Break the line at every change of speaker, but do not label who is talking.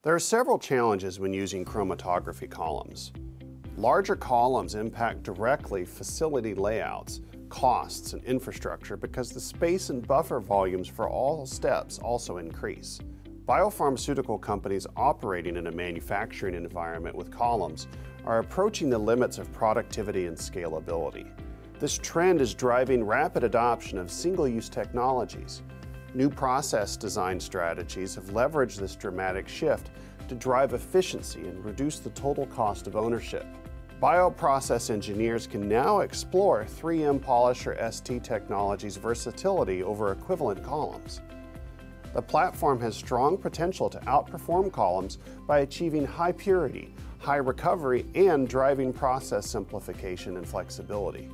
There are several challenges when using chromatography columns. Larger columns impact directly facility layouts, costs, and infrastructure because the space and buffer volumes for all steps also increase. Biopharmaceutical companies operating in a manufacturing environment with columns are approaching the limits of productivity and scalability. This trend is driving rapid adoption of single-use technologies. New process design strategies have leveraged this dramatic shift to drive efficiency and reduce the total cost of ownership. Bioprocess engineers can now explore 3M Polisher ST technology's versatility over equivalent columns. The platform has strong potential to outperform columns by achieving high purity, high recovery, and driving process simplification and flexibility.